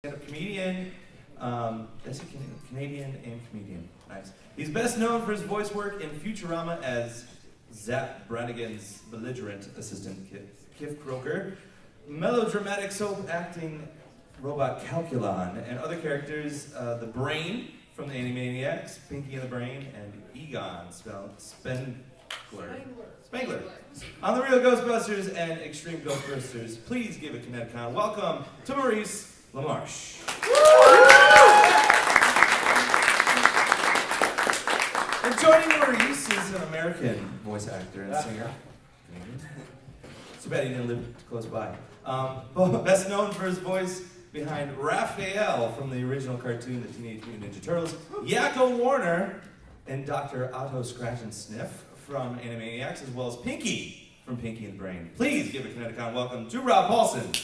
stand-up comedian. That's a Canadian and comedian. Nice. He's best known for his voice work in Futurama as Zap Brannigan's belligerent assistant, Kif Kroker, melodramatic soap acting robot Calculon, and other characters, the Brain from the Animaniacs, Pinky and the Brain, and Egon, Spangler. On the Real Ghostbusters and Extreme Ghostbusters, please give a ConnectiCon welcome to Maurice LaMarche. And joining Maurice is an American voice actor and singer. Too bad he didn't live close by. Best known for his voice behind Raphael from the original cartoon, the Teenage Mutant Ninja Turtles, Yakko Warner, and Dr. Otto Scratch and Sniff from Animaniacs, as well as Pinky from Pinky and the Brain. Please give a ConnectiCon welcome to Rob Paulsen.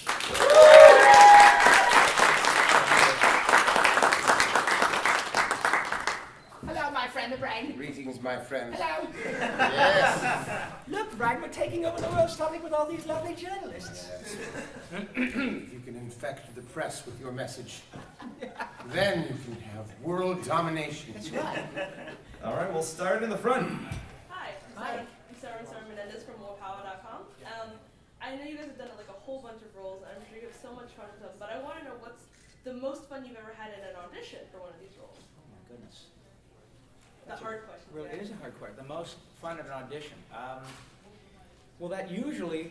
Hello, my friend, the Brain. Greetings, my friend. Hello. Yes. Look, Brain, we're taking over the world's topic with all these lovely journalists. If you can infect the press with your message, then you can have world domination. That's right. All right, we'll start in the front. Hi, I'm Sarah Menendez from morepower.com. I know you guys have done like a whole bunch of roles, and I'm sure you have so much fun with them, but I want to know what's the most fun you've ever had in an audition for one of these roles? Oh my goodness. The hard question. Really, it is a hard question. The most fun at an audition. Well, that usually,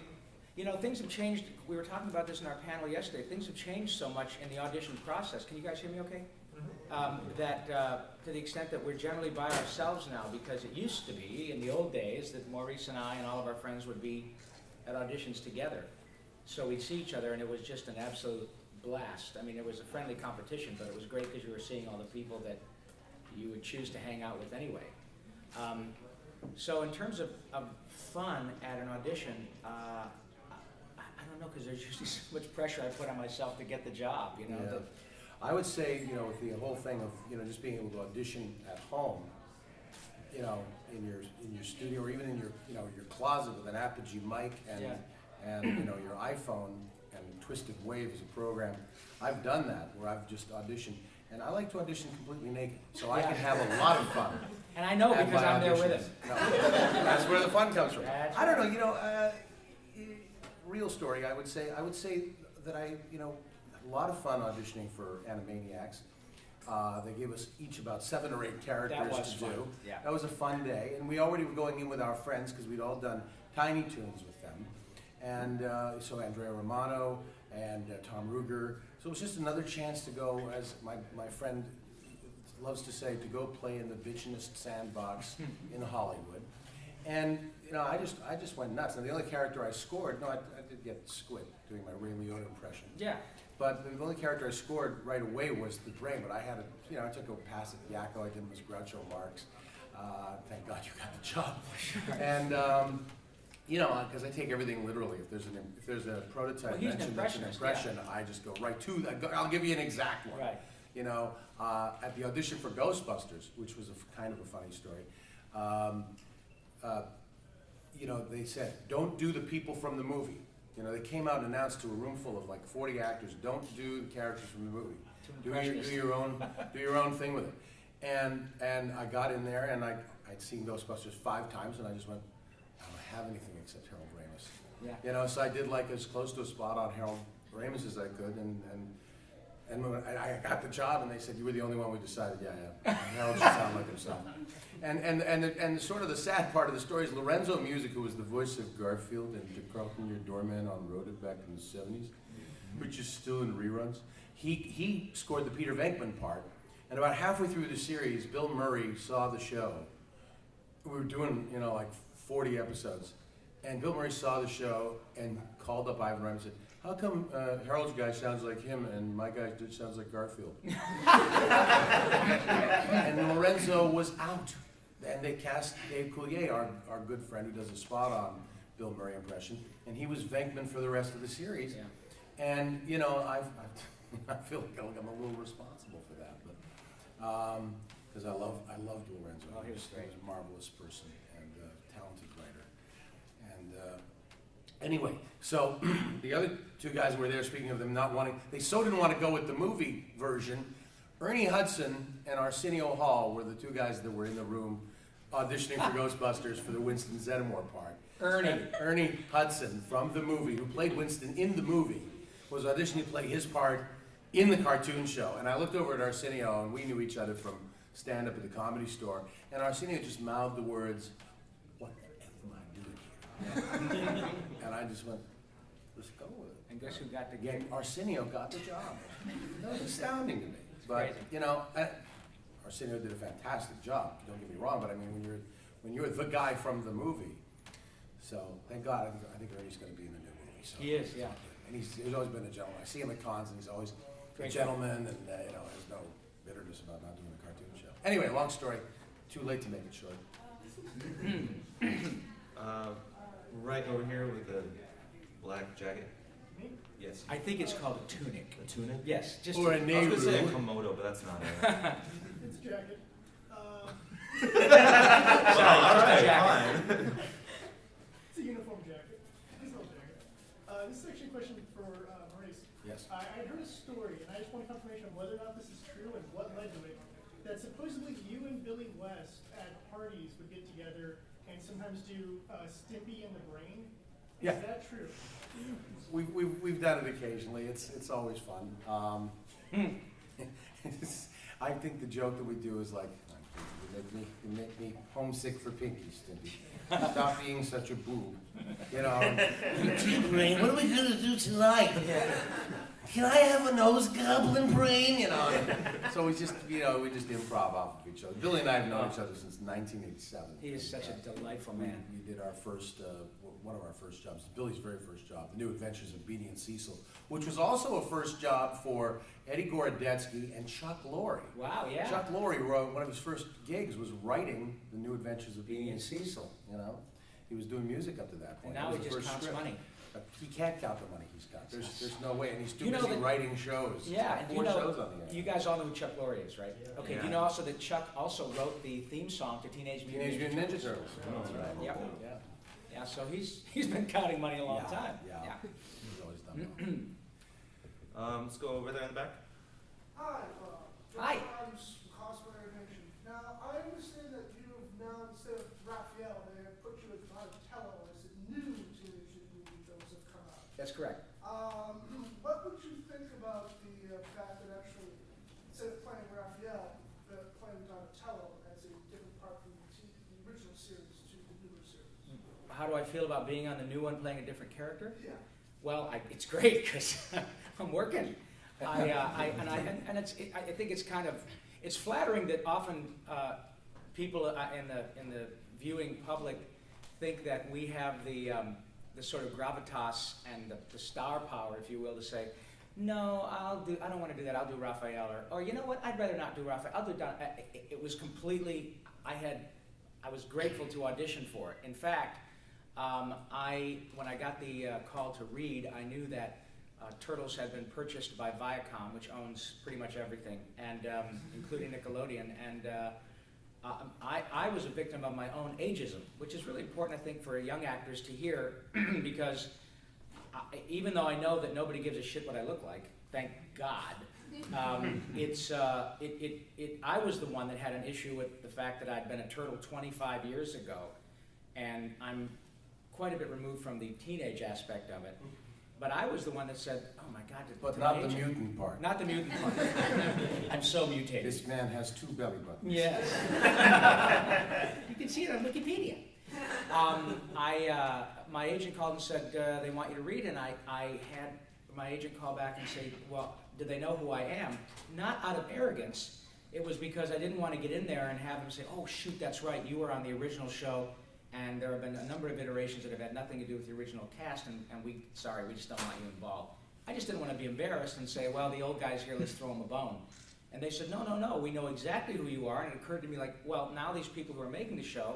you know, things have changed. We were talking about this in our panel yesterday. Things have changed so much in the audition process. Can you guys hear me okay? That to the extent that we're generally by ourselves now, because it used to be, in the old days, that Maurice and I and all of our friends would be at auditions together. So we'd see each other, and it was just an absolute blast. I mean, it was a friendly competition, but it was great because you were seeing all the people that you would choose to hang out with anyway. So in terms of fun at an audition, I don't know, because there's usually so much pressure I put on myself to get the job, you know. Yeah. I would say, you know, with the whole thing of, you know, just being able to audition at home, you know, in your studio or even in your, you know, your closet with an Apogee mic and you know, your iPhone and Twisted Wave as a program. I've done that where I've just auditioned, and I like to audition completely naked, so I can have a lot of fun. And I know because I'm there with him. No, that's where the fun comes from. That's I don't know, you know, real story. I would say that I, you know, had a lot of fun auditioning for Animaniacs. They gave us each about 7 or 8 characters to do. Yeah. That was a fun day, and we already were going in with our friends because we'd all done Tiny Toons with them, and so Andrea Romano and Tom Ruger. So it was just another chance to go, as my friend loves to say, to go play in the bitchinest sandbox in Hollywood. And you know, I just went nuts. And the only character I scored, no, I did get Squid doing my Ray Liotta impression. Yeah. But the only character I scored right away was the Brain. But I had you know, I took a pass at Yakko. I did him as Groucho Marx. Thank God you got the job. And you know, because I take everything literally. If there's a prototype mentioned that's an impression, yeah. I just go right to that. I'll give you an exact one. Right. You know, at the audition for Ghostbusters, which was kind of a funny story. You know, they said, don't do the people from the movie. You know, they came out and announced to a room full of like 40 actors, don't do the characters from the movie. Do your own thing with it. And I got in there, and I'd seen Ghostbusters 5 times, and I just went, I don't have anything except Harold Ramis. Yeah. You know, so I did like as close to a spot on Harold Ramis as I could, and when I got the job, and they said, you were the only one. We decided, yeah. Harold should sound like himself. And sort of the sad part of the story is Lorenzo Music, who was the voice of Garfield and Dick Carlton, your doorman on Road It back in the 70s, which is still in reruns. He scored the Peter Venkman part, and about halfway through the series, Bill Murray saw the show. We were doing, you know, like 40 episodes, and Bill Murray saw the show and called up Ivan Reitman and said, how come Harold's guy sounds like him and my guy sounds like Garfield? And Lorenzo was out. And they cast Dave Coulier, our good friend who does a spot on Bill Murray impression, and he was Venkman for the rest of the series. Yeah. And you know, I feel like I'm a little responsible for that, but because I loved Lorenzo. Oh, he was great. He was a marvelous person and a talented writer. Anyway, so the other two guys were there, speaking of them not wanting, they so didn't want to go with the movie version. Ernie Hudson and Arsenio Hall were the two guys that were in the room auditioning for Ghostbusters for the Winston Zeddemore part. Ernie Hudson from the movie, who played Winston in the movie, was auditioning to play his part in the cartoon show. And I looked over at Arsenio, and we knew each other from stand-up at the Comedy Store, and Arsenio just mouthed the words, "What the F am I doing here?" And I just went, let's go with it. And guess who got the Again, gig? Arsenio got the job. That was astounding to me. But, you know, Arsenio did a fantastic job, don't get me wrong, but I mean, when you're the guy from the movie, so thank God, I think Ernie's gonna be in the new movie. So. He is, yeah. And he's always been a gentleman. I see him at cons, and he's always a Great gentleman, and you know, has no bitterness about not doing a cartoon show. Anyway, long story. Too late to make it short. Right over here with the black jacket. Yes. I think it's called a tunic. A tunic? Yes, just Or a I was gonna say a Nehru. komodo, but that's not it. It's a jacket. Well, all right, jacket. fine. It's a uniform jacket. It's not a jacket. This is actually a question for Maurice. Yes. I heard a story, and I just want confirmation of whether or not this is true and what led to it. That supposedly you and Billy West at parties would get together and sometimes do Stimpy in the Brain. Yeah. Is that true? We've done it occasionally. It's always fun. I think the joke that we do is like, you make me homesick for Pinky, Stimpy. Stop being such a boob. You know. Brain, what are we gonna do tonight? Can I have a nose goblin brain? You know. So we just improv off of each other. Billy and I have known each other since 1987. He is such a delightful man. We did our first, one of our first jobs, Billy's very first job, The New Adventures of Beanie and Cecil, which was also a first job for Eddie Gorodetsky and Chuck Lorre. Wow, yeah. Chuck Lorre wrote, one of his first gigs was writing The New Adventures of Beanie and Cecil, you know? He was doing music up to that point. And now That he was his just first counts script. money. But he can't count the money he's got. There's no way, and he's too You know busy that- writing shows. Yeah, and Four shows on the air. you guys all know who Chuck Lorre is, right? Okay, do you know also that Chuck also wrote the theme song to Teenage Mutant Teenage Mutant Ninja Turtles. That's right. Yep. Yeah. Yeah, so he's been counting money a long Yeah, time. yeah. He's always done well. Let's go over there in the back. Hi, Hi. I'm Cosplayer Nation. Now, I understand that you have now, instead of Raphael, they have put you as Donatello as a new Teenage Mutant Ninja Turtles have come out. That's correct. What would you think about the fact that actually, instead of playing Raphael, playing Donatello as a different part from the original series to the newer series? How do I feel about being on the new one playing a different character? Yeah. Well, it's great because I'm working. I think it's kind of, it's flattering that often people in the viewing public think that we have the sort of gravitas and the star power, if you will, to say, no, I don't want to do that. I'll do Raphael, or you know what? I'd rather not do Raphael. I'll do Don. It was completely. I was grateful to audition for it. In fact, when I got the call to read, I knew that Turtles had been purchased by Viacom, which owns pretty much everything, and including Nickelodeon. And I was a victim of my own ageism, which is really important, I think, for young actors to hear, because even though I know that nobody gives a shit what I look like, thank God, I was the one that had an issue with the fact that I'd been a turtle 25 years ago, and I'm quite a bit removed from the teenage aspect of it. But I was the one that said, "Oh my God!" But not the mutant part. Not the mutant part. I'm so mutated. This man has 2 belly buttons. Yes. You can see it on Wikipedia. My agent called and said they want you to read, and I had my agent call back and say, well, do they know who I am? Not out of arrogance. It was because I didn't want to get in there and have them say, oh, shoot, that's right, you were on the original show, and there have been a number of iterations that have had nothing to do with the original cast, and we just don't want you involved. I just didn't want to be embarrassed and say, well, the old guy's here, let's throw him a bone. And they said, no, we know exactly who you are. And it occurred to me like, well, now these people who are making the show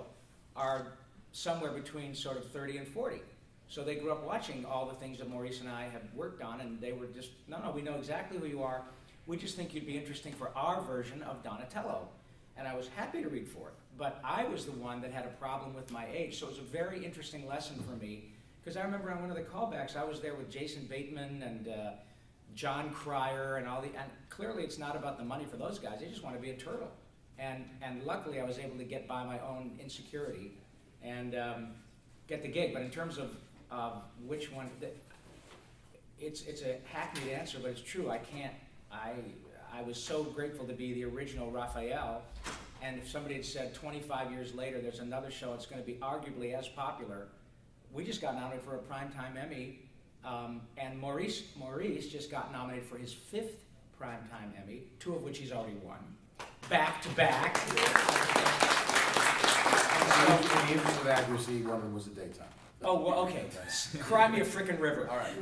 are somewhere between sort of 30 and 40. So they grew up watching all the things that Maurice and I have worked on, and they were just, no, we know exactly who you are. We just think you'd be interesting for our version of Donatello. And I was happy to read for it. But I was the one that had a problem with my age. So it was a very interesting lesson for me, Because I remember on one of the callbacks, I was there with Jason Bateman and John Cryer and and clearly it's not about the money for those guys. They just want to be a turtle. And luckily I was able to get by my own insecurity and get the gig. But in terms of which one, it's a hackneyed answer, but it's true. I was so grateful to be the original Raphael, and if somebody had said 25 years later there's another show that's going to be arguably as popular, we just got nominated for a Primetime Emmy, and Maurice just got nominated for his 5th Primetime Emmy, 2 of which he's already won, back to back. In the interest of accuracy, one of them was a daytime. Oh, well, okay. Cry me a frickin' river. All right.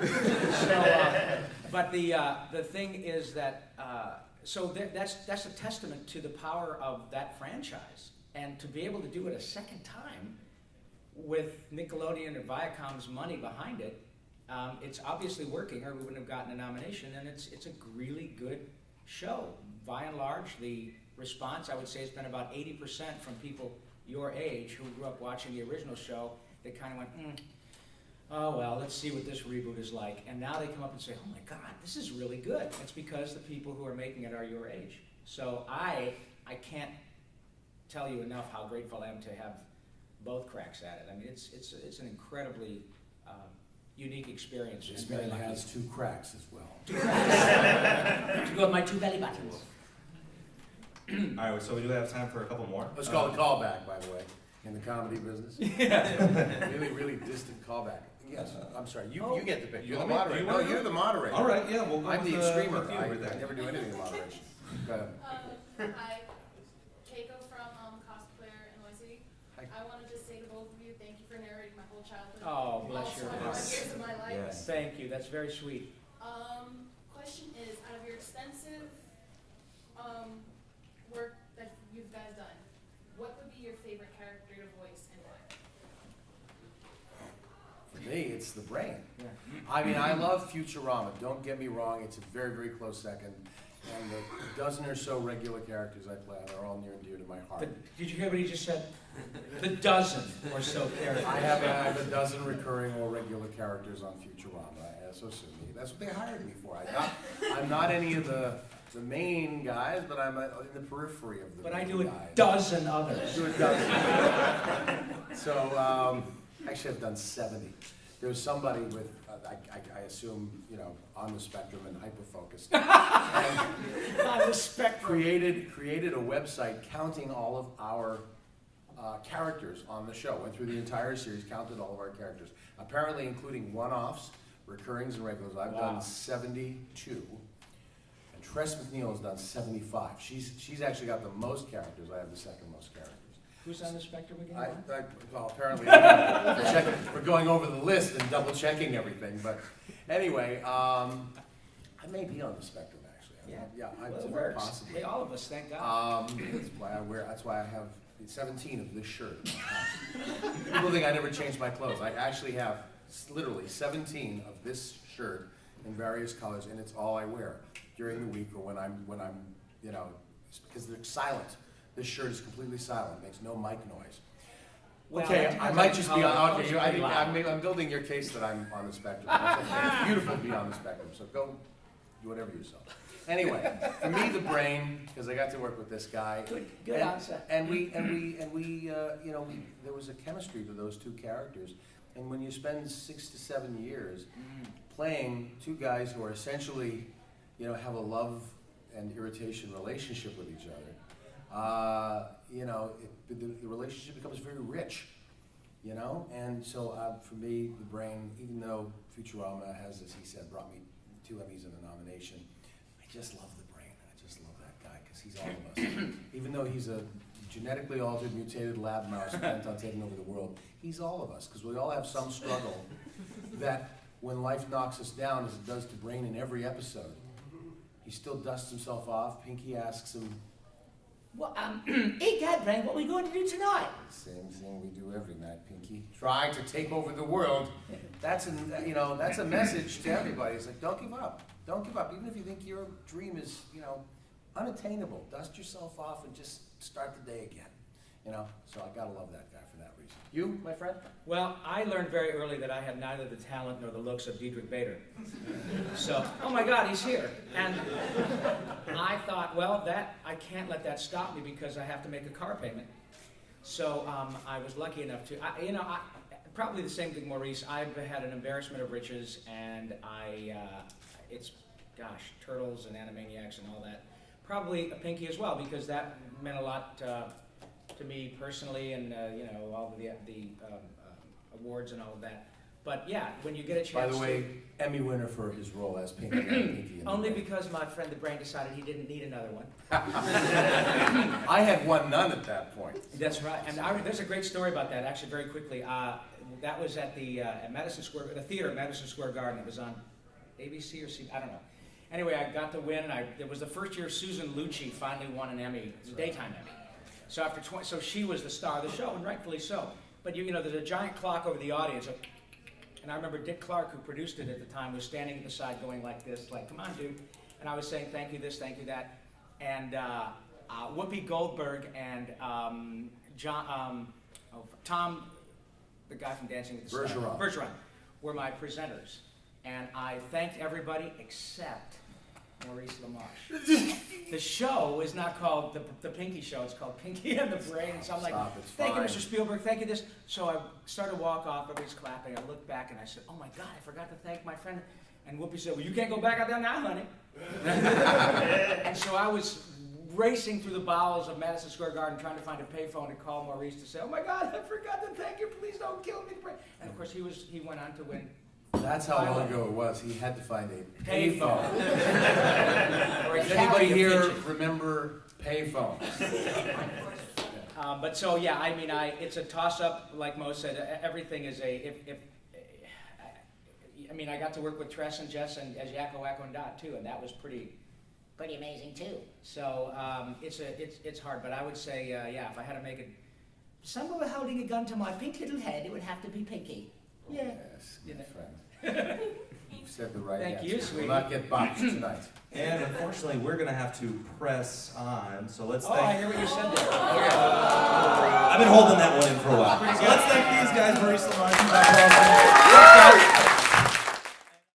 So, but the thing is that that's a testament to the power of that franchise, and to be able to do it a second time with Nickelodeon and Viacom's money behind it, it's obviously working, or we wouldn't have gotten a nomination. And it's a really good show. By and large, the response, I would say, has been about 80% from people your age who grew up watching the original show. They kind of went, oh well, let's see what this reboot is like. And now they come up and say, oh my God, this is really good. It's because the people who are making it are your age. So I can't tell you enough how grateful I am to have both cracks at it. I mean, it's an incredibly unique experience. This man has 2 cracks as well. 2 cracks. To go with my 2 belly buttons. All right, so we do have time for a couple more. Let's call it callback, by the way, in the comedy business. Really, really distant callback. Yes, I'm sorry. You get the pick. You're the moderator. No, you're the moderator. All right, yeah, we'll go I'm with the extremer. with you I over there. never do anything in moderation. Go ahead. Hi, Keiko from Cosplayer in Noisy. Hi. I want to just say to both of you, thank you for narrating my whole childhood. Oh, bless your Also, heart. 21 years of my life. Yes. Thank you. That's very sweet. Question is, out of your extensive work that you guys done, what would be your favorite character to voice and why? For me, it's the brain. Yeah. I mean, I love Futurama. Don't get me wrong. It's a very, very close second. And the dozen or so regular characters I play are all near and dear to my heart. Did you hear what he just said? The dozen or so characters. I have a dozen recurring or regular characters on Futurama, so sue me. That's what they hired me for. I'm not any of the main guys, but I'm in the periphery of the But I main do a guys. dozen others. Do a dozen. So, actually I've done 70. There was somebody with, I assume, on the spectrum and hyper-focused. On the spectrum. Created a website counting all of our characters on the show. Went through the entire series, counted all of our characters. Apparently including one-offs, recurrings, and regulars. I've done 72. And Tress MacNeille has done 75. She's actually got the most characters. I have the second most characters. Who's on the spectrum again? Well, apparently we're going over the list and double checking everything. But anyway, I may be on the spectrum actually. Yeah, I'm well, it very works. possible. Hey, all of us, thank God. That's why I have 17 of this shirt. People think I never change my clothes. I actually have literally 17 of this shirt in various colors, and it's all I wear during the week or when I'm because they're silent. This shirt is completely silent, makes no mic noise. Well, Okay, that I depends might on just the be color. on. Colors Okay, are pretty loud. I'm building your case that I'm on the spectrum. It's beautiful to be on the spectrum. So go do whatever yourself. Anyway, for me, the brain, because I got to work with this guy. Good answer. And we, there was a chemistry to those 2 characters. And when you spend 6 to 7 years playing 2 guys who are essentially, have a love and irritation relationship with each other, the relationship becomes very rich, And so for me, the brain, even though Futurama has, as he said, brought me 2 Emmys and a nomination, I just love the brain. I just love that guy because he's all of us. Even though he's a genetically altered, mutated lab mouse bent on taking over the world, he's all of us because we all have some struggle that when life knocks us down, as it does to Brain in every episode, he still dusts himself off. Pinky asks him, Well, hey, Dad, Brain, what are we going to do tonight? same thing we do every night, Pinky. Try to take over the world. That's a message to everybody. It's like, don't give up. Don't give up. Even if you think your dream is, unattainable, dust yourself off and just start the day again. You know, so I gotta love that guy for that reason. You, my friend? Well, I learned very early that I had neither the talent nor the looks of Diedrich Bader. So, oh my God, he's here. And I thought, well, I can't let that stop me because I have to make a car payment. So I was lucky enough to, probably the same thing, Maurice. I've had an embarrassment of riches, and it's, gosh, Turtles and Animaniacs and all that. Probably a Pinky as well, because that meant a lot to me personally, and all the awards and all of that. But yeah, when you get a chance. By the way, Emmy winner for his role as Pinky. Pinky only because my friend the Brain decided he didn't need another one. I had won none at that point. That's right, and there's a great story about that. Actually, very quickly, that was at the at Madison Square, the theater at Madison Square Garden. It was on ABC or I don't know. Anyway, I got to win, and it was the first year Susan Lucci finally won an Emmy, the daytime Emmy. So after so she was the star of the show, and rightfully so. But you know, there's a giant clock over the audience, and I remember Dick Clark, who produced it at the time, was standing at the side going like this, like, "Come on, dude." And I was saying, "Thank you this, thank you that," and Whoopi Goldberg and Tom, the guy from Dancing with the Stars, Bergeron, were my presenters, and I thanked everybody except Maurice LaMarche. The show is not called the Pinky Show, it's called Pinky and the Brain. So I'm like, thank you, Mr. Spielberg, thank you this. So I started to walk off, everybody's clapping. I looked back and I said, oh my God, I forgot to thank my friend. And Whoopi said, well, you can't go back out there now, honey. And so I was racing through the bowels of Madison Square Garden trying to find a payphone to call Maurice to say, oh my God, I forgot to thank you, please don't kill me. And of course he went on to win. That's how long ago it was. He had to find a payphone. Does anybody here remember payphones? But so yeah, I mean, it's a toss-up. Like Mo said, everything is I got to work with Tress and Jess and as Yakko, Wacko, and Dot too, and that was pretty amazing too. So it's hard, but I would say yeah, if I had to make it, someone were holding a gun to my pink little head, it would have to be Pinky. Yeah. Yes, good friend. You said the right Thank answer. you, sweetie. We'll not get boxed tonight. And unfortunately, we're going to have to press on, so let's I thank... hear what you said there. I've been holding that one in for a while. So let's thank these guys, Maurice LaMarche and Paulsen.